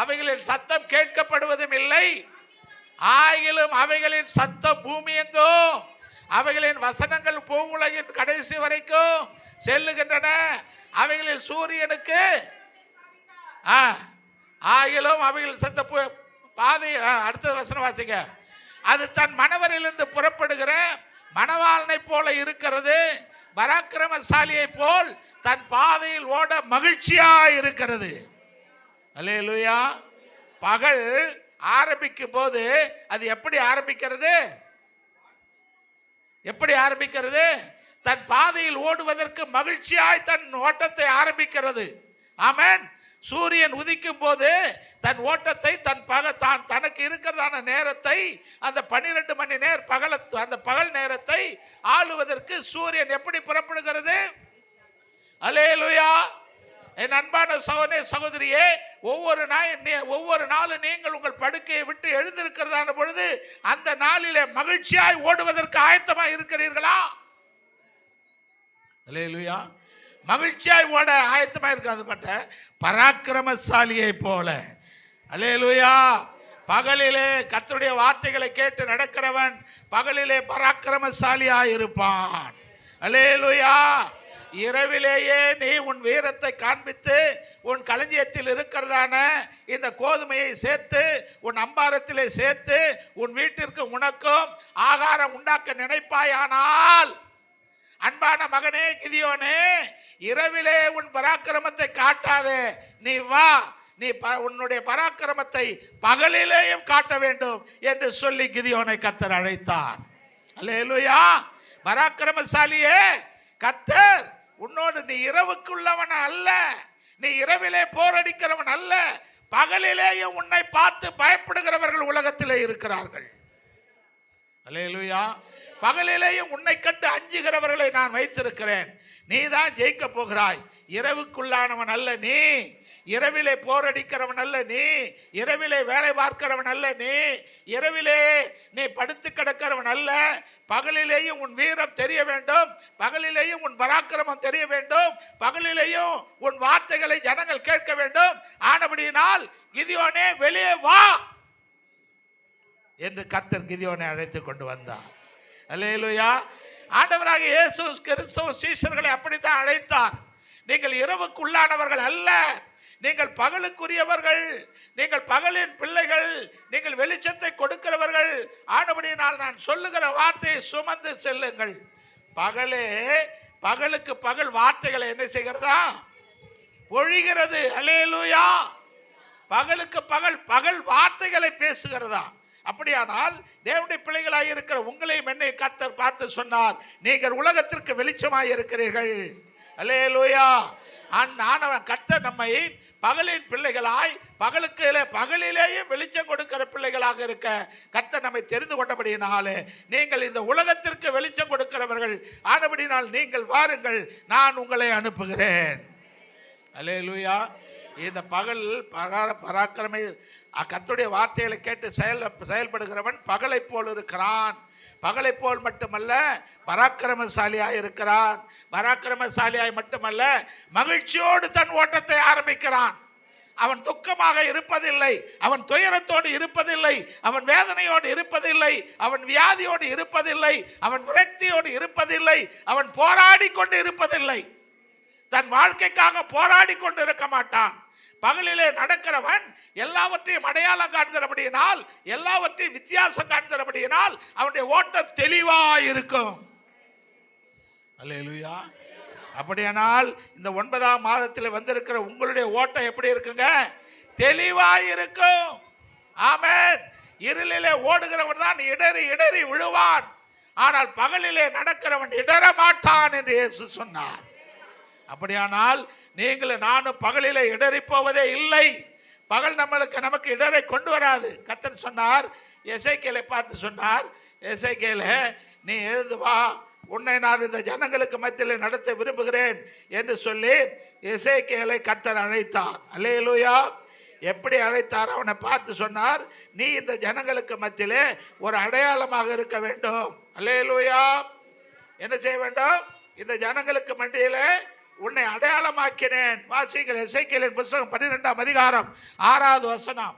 அவைகளின் சத்தம் கேட்கப்படுவதும் இல்லை. ஆயிலும் அவைகளின் சத்தம் பூமி எங்கும், அவைகளின் வசனங்கள் பூவுலகின் கடைசி வரைக்கும் செல்லுகின்றன. அவைகளில் சூரியனுக்கு ஆயிலும் அவைகள் சத்த பாதை. அடுத்த வசனம் வாசிங்க. அது தன் மணவரிலிருந்து புறப்படுகிற மணவாளனை போல இருக்கிறது, பராக்கிரமசாலியை போல் தன் பாதையில் ஓட மகிழ்ச்சியா இருக்கிறது. அல்லேலூயா. பகல் ஆரம்பிக்கும் போது அது எப்படி ஆரம்பிக்கிறது? எப்படி ஆரம்பிக்கிறது? தன் பாதையில் ஓடுவதற்கு மகிழ்ச்சியாய் தன் ஓட்டத்தை ஆரம்பிக்கிறது. ஆமென். சூரியன் உதிக்கும் போது தன் ஓட்டத்தை தான் தனக்கு இருக்கிறதான நேரத்தை, அந்த 12 மணி நேர அந்த பகல் நேரத்தை ஆளுவதற்கு சூரியன் எப்படி புறப்படுகிறது? அல்லேலூயா. என் அன்பான சகோதரனே சகோதரியே, ஒவ்வொரு நாளும் நீங்கள் உங்கள் படுக்கையை விட்டு எழுந்திருக்கிறதான பொழுது அந்த நாளிலே மகிழ்ச்சியாய் ஓடுவதற்கு ஆயத்தமாக இருக்கிறீர்களா? அல்லேலூயா. மகிழ்ச்சியாய் ஓட ஆயத்தமாக இருக்கிறது மட்டும் பராக்கிரமசாலியை போல. அல்லேலூயா. பகலிலே கர்த்தருடைய வார்த்தைகளை கேட்டு நடக்கிறவன் பகலிலே பராக்கிரமசாலியாய் இருப்பான். அல்லேலூயா. இரவிலேயே நீ உன் வீரத்தை காண்பித்து உன் களஞ்சியத்தில் இருக்கிறதான இந்த கோதுமையை சேர்த்து உன் அம்பாரத்திலே சேர்த்து உன் வீட்டிற்கு உனக்கும் ஆகாரம் உண்டாக்க நினைப்பாயானால், அன்பான மகனே கிதியோனே, இரவிலே உன் பராக்கிரமத்தை காட்டாதே. நீ வா, நீ உன்னுடைய பராக்கிரமத்தை பகலிலேயும் காட்ட வேண்டும் என்று சொல்லி கிதியோனை கர்த்தர் அழைத்தார். அல்லேலூயா. பராக்கிரமசாலியே, கர்த்தர் உன்னோடு, நீ இரவுக்குள்ளவன் அல்ல, நீ இரவிலே போரடிக்கிறவன் அல்ல, பகலிலேயும் உன்னை பார்த்து பயப்படுகிறவர்கள் உலகத்திலே இருக்கிறார்கள். அல்லேலூயா. பகலிலேயும் உன்னை கண்டு அஞ்சுகிறவர்களை நான் வைத்திருக்கிறேன். நீ தான் ஜெயிக்க போகிறாய். இரவுக்குள்ளானவன் அல்ல நீ, இரவிலே போரடிக்கிறவன் அல்ல நீ, இரவிலே வேலை பார்க்கிறவன் அல்ல நீ, இரவிலே நீ படுத்து கிடக்கிறவன் அல்ல. பகலிலேயும் உன் வீரம் தெரிய வேண்டும், பகலிலேயும் உன் பராக்கிரமம் தெரிய வேண்டும், பகலிலேயும் உன் வார்த்தைகளை ஜனங்கள் கேட்க வேண்டும். ஆனபடியினால் கிதியோனே வெளியே வா என்று கர்த்தர் கிதியோனை அழைத்து கொண்டு வந்தார். அல்லேலூயா. ஆண்டவராக இயேசு கிறிஸ்து சீஷர்களை அப்படித்தான் அழைத்தார். நீங்கள் இரவுக்குள்ளானவர்கள் அல்ல, நீங்கள் பகலுக்குரியவர்கள், நீங்கள் பகலின் பிள்ளைகள், நீங்கள் வெளிச்சத்தை கொடுக்கிறவர்கள். ஆனபடியினால் நான் சொல்லுகிற வார்த்தையை சுமந்து செல்லுங்கள். பகலுக்கு பகல் வார்த்தைகளை என்ன செய்கிறதா? பொழிகிறது. அல்லேலூயா. பகலுக்கு பகல் வார்த்தைகளை பேசுகிறதா? அப்படியானால் தேவனுடைய பிள்ளைகளாக இருக்கிற உங்களையும் என்னை கர்த்தர் பார்த்து சொன்னார், நீங்கள் உலகத்திற்கு வெளிச்சமாய் இருக்கிறீர்கள். அல்லேலூயா. கர்த்தர் நம்மை பகலின் பிள்ளைகளாய் பகலிலேயும் வெளிச்சம் கொடுக்கிற பிள்ளைகளாக இருக்க கர்த்தர் நம்மை தெரிந்து கொண்டபடியினாலே நீங்கள் இந்த உலகத்திற்கு வெளிச்சம் கொடுக்கிறவர்கள். ஆனபடினால் நீங்கள் வாருங்கள், நான் உங்களை அனுப்புகிறேன். அல்லேலூயா. இந்த பகல் பராக்கிரமை கர்த்தருடைய வார்த்தைகளை கேட்டு செயல்படுகிறவன் பகலை போல் இருக்கிறான். பகலை போல் மட்டுமல்ல, பராக்கிரமசாலியாய் இருக்கிறான். பராக்கிரமசாலியாய் மட்டுமல்ல, மகிழ்ச்சியோடு தன் ஓட்டத்தை ஆரம்பிக்கிறான். அவன் துக்கமாக இருப்பதில்லை, அவன் துயரத்தோடு இருப்பதில்லை, அவன் வேதனையோடு இருப்பதில்லை, அவன் வியாதியோடு இருப்பதில்லை, அவன் விரக்தியோடு இருப்பதில்லை, அவன் போராடி கொண்டு இருப்பதில்லை. தன் வாழ்க்கைக்காக போராடி கொண்டு இருக்க மாட்டான். பகலிலே நடக்கிறவன் எல்லாவற்றையும் அடையாளம் காண்கிறபடியினால், எல்லாவற்றையும் வித்தியாசம் காண்கிறபடியினால் அவனுடைய ஓட்டம் தெளிவாய் இருக்கும். அல்லேலூயா. அப்படியானால் இந்த 9ஆம் மாதத்தில் வந்திருக்கிற உங்களுடைய ஓட்டம் எப்படி இருக்குங்க? தெளிவாய் இருக்கும். ஆமென். இருளிலே ஓடுகிறவன் தான் இடறி விழுவான், ஆனால் பகலிலே நடக்கிறவன் இடற மாட்டான் என்று இயேசு சொன்னார். அப்படியானால் நீங்களும் நானும் பகலிலே இடறி போவதே இல்லை. பகல் நமக்கு இடரை கொண்டு வராது. கர்த்தர் சொன்னார், எசேக்கியேலை பார்த்து சொன்னார், எசேக்கியேலே நீ எழுந்து வா, உன்னை நான் இந்த ஜனங்களுக்கு மத்தியில் நடத்த விரும்புகிறேன் என்று சொல்லி எசேக்கியேலை கர்த்தர் அழைத்தார். அல்லேலூயா. எப்படி அழைத்தார்? அவனை பார்த்து சொன்னார், நீ இந்த ஜனங்களுக்கு மத்தியிலே ஒரு அடையாளமாக இருக்க வேண்டும். அல்லேலூயா. என்ன செய்ய வேண்டும்? இந்த ஜனங்களுக்கு மத்தியிலே உன்னை அடையாளமாக்கினேன். வாசிங்கள் எசேக்கியேலின் புத்தகம் 12ஆம் அதிகாரம் 6வது வசனம்.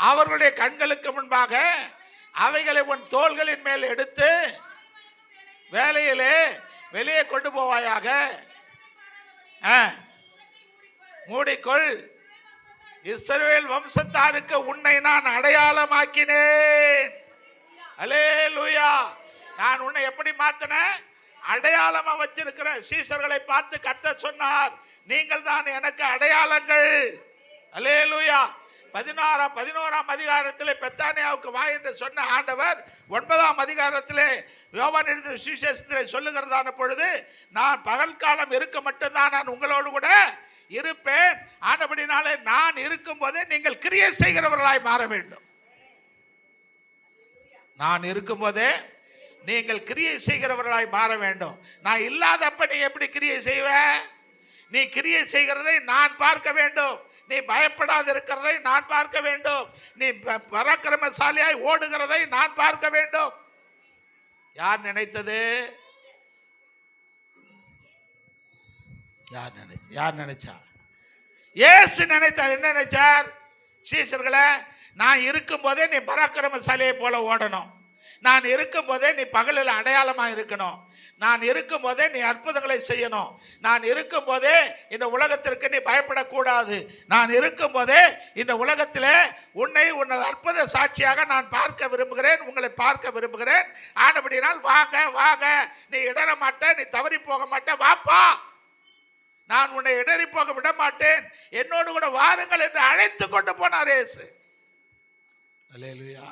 அவர்களுடைய கண்களுக்கு முன்பாக அவைகளை உன் தோள்களின் மேல் எடுத்து வேலையிலே வெளியே கொண்டு போவாயாக. மூடிக்கொள். இஸ்ரவேல் வம்சத்தாருக்கு உன்னை நான் அடையாளமாக்கினேன். அல்லேலூயா. நான் உன்னை எப்படி மாத்தினேன்? அடையாளமா வச்சிருக்கிற சீஷர்களை பார்த்து கர்த்தர் சொன்னார், நீங்கள் தான் எனக்கு அடையாளங்கள். அல்லேலூயா. 11ஆம் அதிகாரத்திலே பெத்தானியாவுக்கு வா என்று சொன்ன ஆண்டவர் 9ஆம் அதிகாரத்திலே யோவான் எழுதின சுவிசேஷத்திலே சொல்லுகிறதான பொழுது, நான் பகல் காலம் இருக்க மட்டும்தான் நான் உங்களோடு கூட இருப்பேன். ஆனபடினாலே நான் இருக்கும் போதே நீங்கள் கிரியை செய்கிறவர்களாய் மாற வேண்டும். நான் இருக்கும் போதே நீங்கள் கிரியை செய்கிறவர்களாய் மாற வேண்டும். நான் இல்லாதப்ப நீ எப்படி கிரியை செய்வ? நீ கிரியை செய்கிறதை நான் பார்க்க வேண்டும். நீ பயப்படாது இருக்கிறதை நான் பார்க்க வேண்டும். நீ பராக்கிரமசாலியாய் ஓடுகிறதை நான் பார்க்க வேண்டும். யார் நினைத்தது? யார் நினைச்சா? இயேசு நினைத்தார். என்ன நினைச்சார்? சீஷர்களை, நான் இருக்கும் போதே நீ பராக்கிரமசாலியை போல ஓடணும். நான் இருக்கும் போதே நீ பகலில் அடையாளமா இருக்கணும். நான் இருக்கும் போதே நீ அற்புதங்களை செய்யணும். நான் இருக்கும் போதே இந்த உலகத்திற்கு நீ பயப்படக்கூடாது. நான் இருக்கும் போதே இந்த உலகத்திலே உன்னை அற்புத சாட்சியாக நான் பார்க்க விரும்புகிறேன், உங்களை பார்க்க விரும்புகிறேன். ஆனபடினால் வாங்க வாங்க, நீ இடற மாட்ட, நீ தவறி போக மாட்ட, வாப்பா, நான் உன்னை இடறி போக விட மாட்டேன், என்னோடு கூட வாருங்கள் என்று அழைத்து கொண்டு போனார் இயேசு. அல்லேலூயா.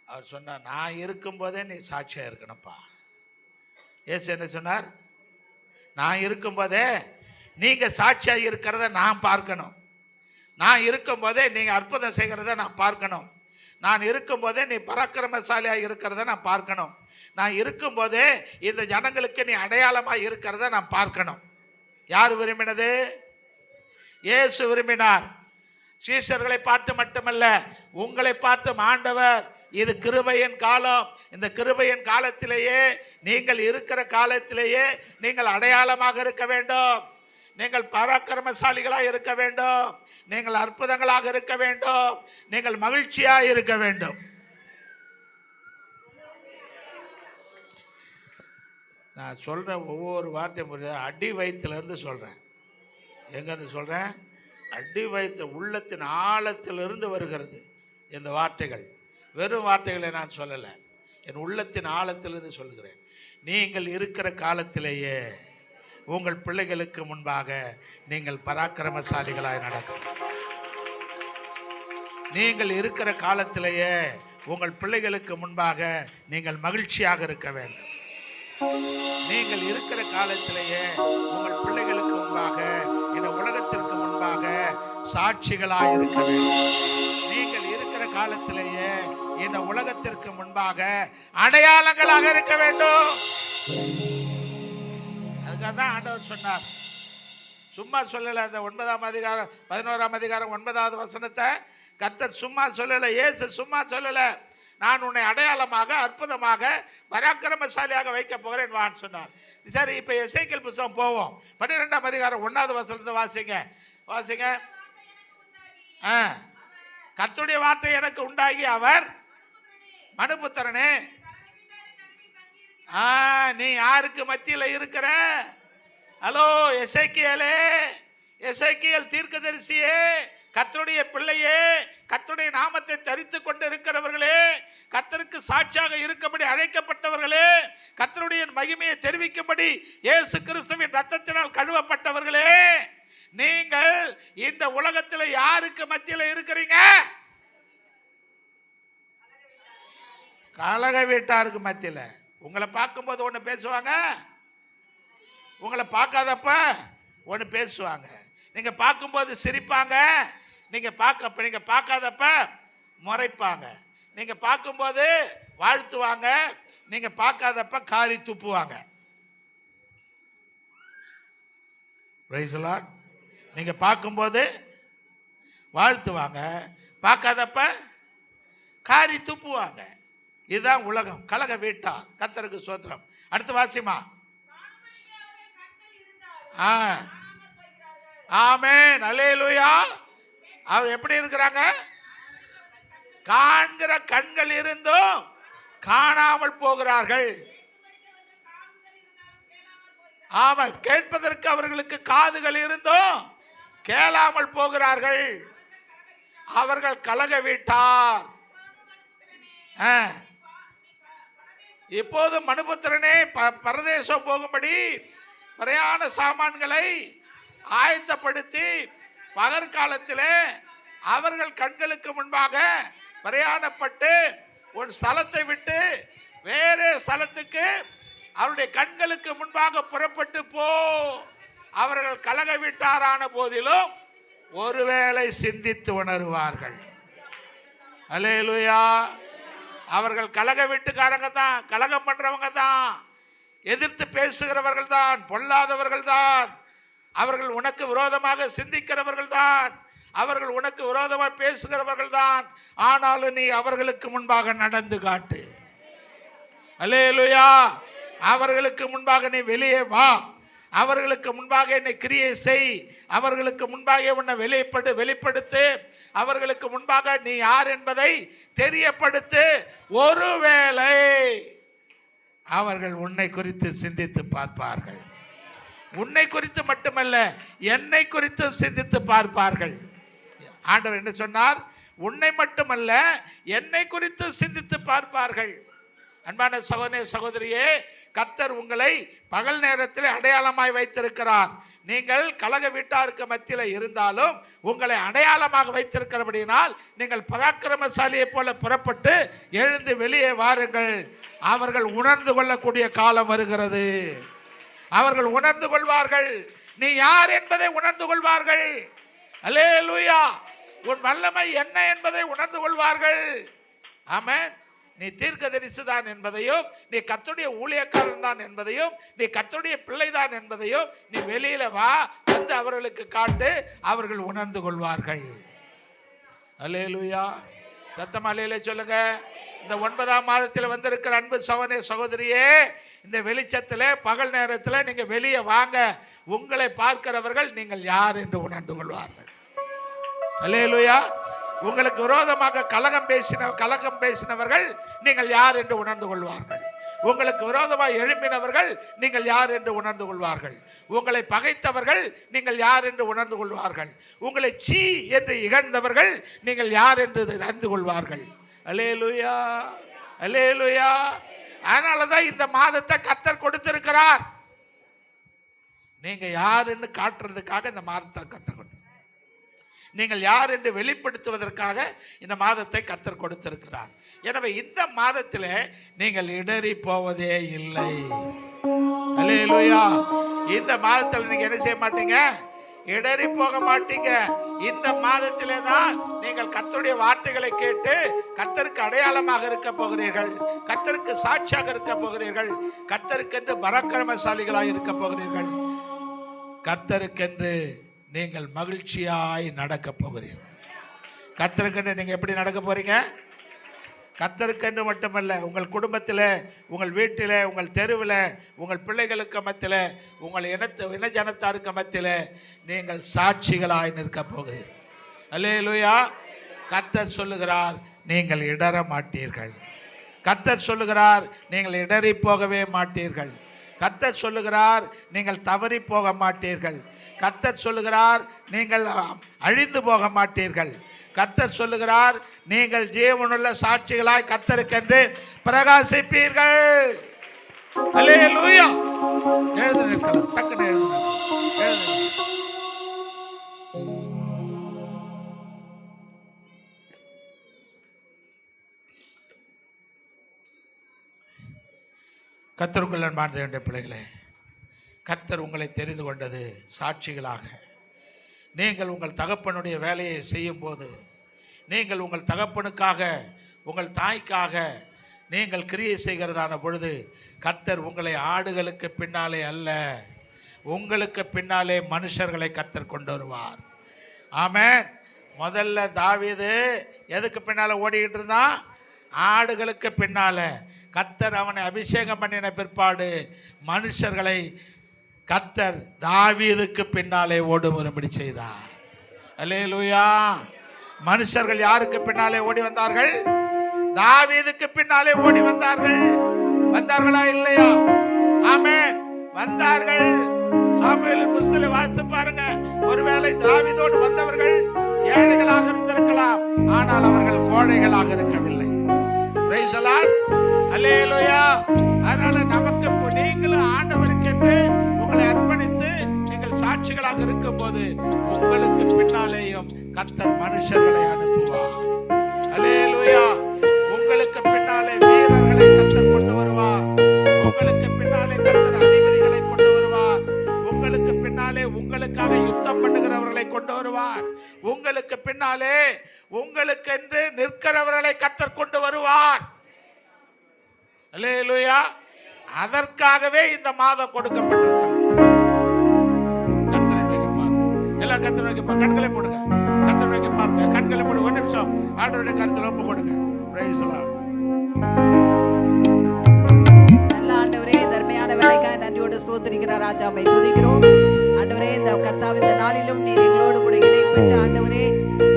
அவர் சொன்னார், நான் இருக்கும் போதே நீ சாட்சியா இருக்கணும்ப்பா. இயேசு என்ன சொன்னார்? நான் இருக்கும் போதே நீங்க சாட்சியா இருக்கிறத நான் பார்க்கணும். நான் இருக்கும் போதே நீங்க அற்புதம் செய்கிறத நான் பார்க்கணும். நான் இருக்கும் போதே நீ பராக்கிரமசாலியா இருக்கிறத நான் பார்க்கணும். நான் இருக்கும் போதே இந்த ஜனங்களுக்கு நீ அடையாளமா இருக்கிறத நான் பார்க்கணும். யார் விரும்பினது? இயேசு விரும்பினார். சீஷர்களை பார்த்து மட்டுமல்ல, உங்களை பார்த்து ஆண்டவர், இது கிருபையின் காலம். இந்த கிருபையின் காலத்திலேயே, நீங்கள் இருக்கிற காலத்திலேயே நீங்கள் அடையாளமாக இருக்க வேண்டும். நீங்கள் பராக்கிரமசாலிகளாக இருக்க வேண்டும். நீங்கள் அற்புதங்களாக இருக்க வேண்டும். நீங்கள் மகிழ்ச்சியாக இருக்க வேண்டும். நான் சொல்றேன் ஒவ்வொரு வார்த்தையும் அடி வயிற்றிலிருந்து சொல்றேன். எங்கிருந்து சொல்றேன்? அடி வயிற்று, உள்ளத்தின் ஆழத்திலிருந்து வருகிறது இந்த வார்த்தைகள். வெறும் வார்த்தைகளை நான் சொல்லலை, என் உள்ளத்தின் ஆழத்திலிருந்து சொல்கிறேன். நீங்கள் இருக்கிற காலத்திலேயே உங்கள் பிள்ளைகளுக்கு முன்பாக நீங்கள் பராக்கிரமசாலிகளாய் நடக்கணும். நீங்கள் இருக்கிற காலத்திலேயே உங்கள் பிள்ளைகளுக்கு முன்பாக நீங்கள் மகிழ்ச்சியாக இருக்க வேண்டும். நீங்கள் இருக்கிற காலத்திலேயே உங்கள் பிள்ளைகளுக்கு முன்பாக, இந்த உலகத்திற்கு முன்பாக சாட்சிகளாய் இருக்க வேண்டும். நீங்கள் இருக்கிற காலத்திலேயே இந்த உலகத்திற்கு முன்பாக அடையாளங்களாக இருக்க வேண்டும். அதுக்காக தான் ஆண்டவர் சொன்னார். சும்மா சொல்லல. அந்த 9ஆம் அதிகாரம் 11ஆம் அதிகாரம் 9வது வசனத்தை கர்த்தர் சும்மா சொல்லல. இயேசு சும்மா சொல்லல. நான் உன்னை அடையாளமாக, அற்புதமாக, பராக்கிரமசாலியாக வைக்க போகிறேன் வான்னு சொன்னார். சரி, இப்போ எசேக்கியேல் புத்தகம் போவோம். 12ஆம் அதிகாரம் 1வது வசனத்தை வாசிங்க. கர்த்தருடைய வார்த்தை எனக்கு உண்டாகி, அவர், மனுபுத்திரனே, நீ யாருக்கு மத்தியில இருக்கிற? ஹலோ எசேக்கியேலே, எசேக்கியேல் தீர்க்கதரிசியே, கர்த்தருடைய பிள்ளையே, கர்த்தருடைய நாமத்தை தரித்து கொண்டு இருக்கிறவர்களே, கர்த்தருக்கு சாட்சியாக இருக்கும்படி அழைக்கப்பட்டவர்களே, கர்த்தருடைய மகிமையை தெரிவிக்கும்படி இயேசு கிறிஸ்துவின் ரத்தத்தினால் கழுவப்பட்டவர்களே, நீங்கள் இந்த உலகத்தில் யாருக்கு மத்தியில் இருக்கிறீங்க? கலக வீட்டாருக்கு மத்தியில். உங்களை பார்க்கும்போது ஒன்று பேசுவாங்க, உங்களை பார்க்காதப்ப ஒன்று பேசுவாங்க. நீங்கள் பார்க்கும்போது சிரிப்பாங்க, நீங்கள் பார்க்காதப்ப முறைப்பாங்க. நீங்கள் பார்க்கும்போது வாழ்த்துவாங்க, நீங்கள் பார்க்காதப்ப காரி துப்புவாங்க. Price the Lord. நீங்கள் பார்க்கும்போது வாழ்த்துவாங்க, பார்க்காதப்ப காரி துப்புவாங்க. இதுதான் உலகம், கலக வீட்டா. கர்த்தருக்கு ஸ்தோத்திரம். அடுத்து வாசிமா. ஆமென், அல்லேலூயா. அவர் எப்படி இருக்கிறாங்க? காண்கிற கண்கள் இருந்தும் காணாமல் போகிறார்கள். ஆமா, கேட்பதற்கு அவர்களுக்கு காதுகள் இருந்தும் கேளாமல் போகிறார்கள். அவர்கள் கலக வீட்டார். இப்போது மனுபுத்திரனே பரதேசம் போகும்படி பிரயாண சாமான்களை ஆயத்தப்படுத்தி பகற்காலத்திலே அவர்கள் கண்களுக்கு முன்பாக பிரயாணப்பட்டு ஒரு ஸ்தலத்தை விட்டு வேறு ஸ்தலத்துக்கு அவருடைய கண்களுக்கு முன்பாக புறப்பட்டு போ. அவர்கள் கலக வீட்டாரான போதிலும் ஒருவேளை சிந்தித்து உணர்வார்கள். அல்லேலூயா. அவர்கள் கலக வீட்டுக்காரங்க தான், கலகம் பண்றவங்க தான், எதிர்த்து பேசுகிறவர்கள் தான், பொல்லாதவர்கள் தான், அவர்கள் உனக்கு விரோதமாக சிந்திக்கிறவர்கள் தான், அவர்கள் உனக்கு விரோதமாக பேசுகிறவர்கள் தான். ஆனாலும் நீ அவர்களுக்கு முன்பாக நடந்து காட்டு. அல்லேலூயா. அவர்களுக்கு முன்பாக நீ வெளியே வா, அவர்களுக்கு முன்பாக என்னை கிரியை செய், அவர்களுக்கு முன்பாக உன்னை வெளிப்படுத்து, அவர்களுக்கு முன்பாக நீ யார் என்பதை தெரியப்படுத்து. ஒருவேளை அவர்கள் உன்னை குறித்து சிந்தித்து பார்ப்பார்கள். உன்னை குறித்து மட்டுமல்ல, என்னை குறித்து சிந்தித்து பார்ப்பார்கள். ஆண்டவர் என்ன சொன்னார்? உன்னை மட்டுமல்ல, என்னை குறித்து சிந்தித்து பார்ப்பார்கள். அன்பான சகோதரனே, சகோதரியே, கர்த்தர் உங்களை பகல் நேரத்தில் அடையாளமாய் வைத்திருக்கிறார். நீங்கள் கலக வீட்டாருக்கு மத்தியில் இருந்தாலும் உங்களை அடையாளமாக வைத்திருக்கிறபடினால் நீங்கள் பராக்கிரமசாலியை போல புறப்பட்டு எழுந்து வெளியே வாருங்கள். அவர்கள் உணர்ந்து கொள்ளக்கூடிய காலம் வருகிறது. அவர்கள் உணர்ந்து கொள்வார்கள். நீ யார் என்பதை உணர்ந்து கொள்வார்கள். அல்லேலூயா. உன் வல்லமை என்ன என்பதை உணர்ந்து கொள்வார்கள். ஆமென். நீ தீர்க்கதரிசி தான் என்பதையும், நீ கர்த்தருடைய ஊழியக்காரன் தான் என்பதையும், நீ கர்த்தருடைய பிள்ளை தான் என்பதையும் நீ வெளியில வா, வந்து அவர்களுக்கு காட்டு. அவர்கள் உணர்ந்து கொள்வார்கள். அல்லேலூயா. சத்தமா அல்லேலூயா சொல்லுங்க. இந்த 9ஆம் மாதத்தில் வந்திருக்கிற அன்பு சகோதரனே, சகோதரியே, இந்த வெளிச்சத்தில் பகல் நேரத்தில் நீங்க வெளியே வாங்க. உங்களை பார்க்கிறவர்கள் நீங்கள் யார் என்று உணர்ந்து கொள்வார்கள். அல்லேலூயா. உங்களுக்கு விரோதமாக கலகம் பேசினவர்கள் நீங்கள் யார் என்று உணர்ந்து கொள்வார்கள். உங்களுக்கு விரோதமாக எழுப்பினவர்கள் நீங்கள் யார் என்று உணர்ந்து கொள்வார்கள். உங்களை பகைத்தவர்கள் நீங்கள் யார் என்று உணர்ந்து கொள்வார்கள். உங்களை சீ என்று இகழ்ந்தவர்கள் நீங்கள் யார் என்று அறிந்து கொள்வார்கள். அல்லேலூயா. அல்லேலூயா. அதனாலதான் இந்த மாதத்தை கர்த்தர் கொடுத்திருக்கிறார். நீங்க யார் என்று காட்டுறதுக்காக இந்த மாதத்தை கர்த்தர் கொடுத்திருக்கிறார். நீங்கள் யார் என்று வெளிப்படுத்துவதற்காக இந்த மாதத்தை கர்த்தர் கொடுத்திருக்கிறார். எனவே இந்த மாதத்தில் நீங்கள் இடறி போவதே இல்லை. அல்லேலூயா. இந்த மாதத்தில் நீங்க என்ன செய்ய மாட்டீங்க? இடறி போக மாட்டீங்க. இந்த மாதத்திலே தான் நீங்கள் கர்த்தருடைய வார்த்தைகளை கேட்டு கர்த்தருக்கு அடையாளமாக இருக்க போகிறீர்கள், கர்த்தருக்கு சாட்சியாக இருக்க போகிறீர்கள், கர்த்தருக்கென்று பராக்கிரமசாலிகளாய் இருக்க போகிறீர்கள், கர்த்தருக்கென்று நீங்கள் மகிழ்ச்சியாய் நடக்க போகிறீர்கள். கர்த்தருக்கென்று நீங்க எப்படி நடக்க போறீங்க? கர்த்தருக்கென்று மட்டுமல்ல, உங்கள் குடும்பத்தில், உங்கள் வீட்டில், உங்கள் தெருவில், உங்கள் பிள்ளைகளுக்கு மத்தியில், உங்கள் இன ஜனத்தாருக்கு மத்தியில் நீங்கள் சாட்சிகளாய் நிற்க போகிறீர்கள். அல்லேலூயா. கர்த்தர் சொல்லுகிறார், நீங்கள் இடற மாட்டீர்கள். கர்த்தர் சொல்லுகிறார், நீங்கள் இடறி போகவே மாட்டீர்கள். கர்த்தர் சொல்லுகிறார், நீங்கள் தவறி போக மாட்டீர்கள். கர்த்தர் சொல்லுகிறார், நீங்கள் அழிந்து போக மாட்டீர்கள். கர்த்தர் சொல்லுகிறார், நீங்கள் ஜீவனுள்ள சாட்சிகளாய் கர்த்தருக்கென்று பிரகாசிப்பீர்கள். அல்லேலூயா. எழுந்து நிற்கலாம். டக்குன்னு எழுந்து. கர்த்தருக்குள் அன்பான தேவனுடைய பிள்ளைகளே, கர்த்தர் உங்களை தெரிந்து கொண்டது சாட்சிகளாக. நீங்கள் உங்கள் தகப்பனுடைய வேலையை செய்யும் போது, நீங்கள் உங்கள் தகப்பனுக்காக, உங்கள் தாய்க்காக நீங்கள் கிரியை செய்கிறதான பொழுது, கர்த்தர் உங்களை ஆடுகளுக்கு பின்னாலே அல்ல, உங்களுக்கு பின்னாலே மனுஷர்களை கர்த்தர் கொண்டு வருவார். ஆமென். முதல்ல தாவீது எதுக்கு பின்னால ஓடிக்கிட்டு இருந்தான்? ஆடுகளுக்கு பின்னால. கர்த்தர் அவனை அபிஷேகம் பண்ணின பிற்பாடு மனுஷர்களை கர்த்தர் தாவீதுக்கு பின்னாலே ஓடும்படி செய்தார். அல்லேலூயா. மனுஷர்கள் யாருக்கு பின்னாலே ஓடி வந்தார்கள்? தாவீதுக்கு பின்னாலே ஓடி வந்தார்கள். வந்தார்களா இல்லையா? ஆமென். வந்தார்கள். சாமுவேலின் புஸ்தகத்தை வாசித்து பாருங்க. ஒருவேளை தாவீதோடு வந்தவர்கள் ஏழைகளாக இருந்திருக்கலாம், ஆனால் அவர்கள் கோழைகளாக இருக்கவில்லை. Praise the Lord. அல்லேலூயா. அதனால நமக்கு நீங்களும் ஆண்டவருக்கு என்று உங்களை அர்ப்பணித்து நீங்கள் சாட்சிகளாக இருக்கும் போது உங்களுக்கு பின்னாலேயும் கர்த்தர் மனுஷர்களை அனுப்புவார். அல்லேலூயா. உங்களுக்கு பின்னாலே வீரர்களை கர்த்தர் கொண்டு வருவார். உங்களுக்கு பின்னாலே கர்த்தர் அதிபதிகளை கொண்டு வருவார். உங்களுக்கு பின்னாலே உங்களுக்காக யுத்தம் பண்ணுகிறவர்களை கொண்டு வருவார். உங்களுக்கு பின்னாலே உங்களுக்கென்று நிற்கிறவர்களை கர்த்தர் கொண்டு வருவார். அல்லேலூயா. அதற்காகவே இந்த மாதம் கொடுக்கப்பட்டிருக்கிறது. கர்த்தரை நோக்கி பாருங்க. எல்லாம் கர்த்தரை நோக்கி பாருங்க. கண்களை போடுங்க. கர்த்தரை நோக்கி பாருங்க. கண்களை போடுங்க. ஒரு நிமிஷம் ஆண்டவருடைய கருத்தில் ஒப்பு கொடுங்க. Price the Lord. நல்ல ஆண்டவரே, தர்மையான வேலைக்காக நன்றியோடு ஸ்தோத்திரிக்கிறார் ராஜா, மை துதிக்கிறோம் ஆண்டவரே. இந்த கர்த்தாவே, இந்த நாளிலும் நீர் எங்களோடு கூட இடைப்பட்டு ஆண்டவரே,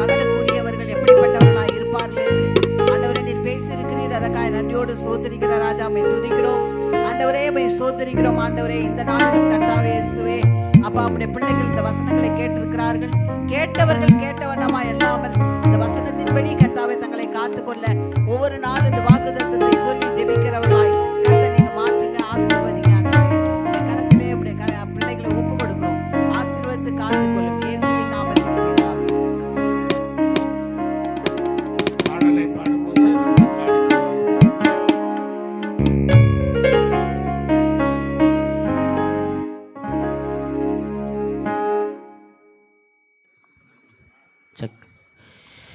மகனுக்குரியவர்கள் எப்படிப்பட்டவர்களாக இருப்பார்கள் என்று ஆண்டவரே நீர் பேசியிருக்கிறீர். அதற்காக நன்றியோடு ஸ்தோத்திரிக்கிறார் ராஜா, மை துதிக்கிறோம் ஆண்டவரே, மை ஸ்தோத்திரிக்கிறோம் ஆண்டவரே. இந்த நாளிலும் கர்த்தாவே இயேசுவே அப்பா, நம்முடைய பிள்ளைகள் இந்த வசனங்களை கேட்டிருக்கிறார்கள். கேட்டவர்கள் கேட்டவண்ணமா இல்லாமல் இந்த வசனத்தின்படி கர்த்தாவே தங்களை காத்துக்கொள்ள ஒவ்வொரு நாளும் இந்த வாக்குத்தத்தத்தை சொல்லி ஜெபிக்கிறவர்களாய் கர்த்தர் நீங்க மாற்றுங்க, ஆசீர்வதிங்க ஆண்டவரே. இந்த கரத்திலே நம்முடைய பிள்ளைகளை ஒப்பு கொடுக்கிறோம். ஆசீர்வதித்து காத்துக்கொள்ளும் இயேசுவின் நாமத்தில் பிதாவே. பாடலை பாடும்போது செக்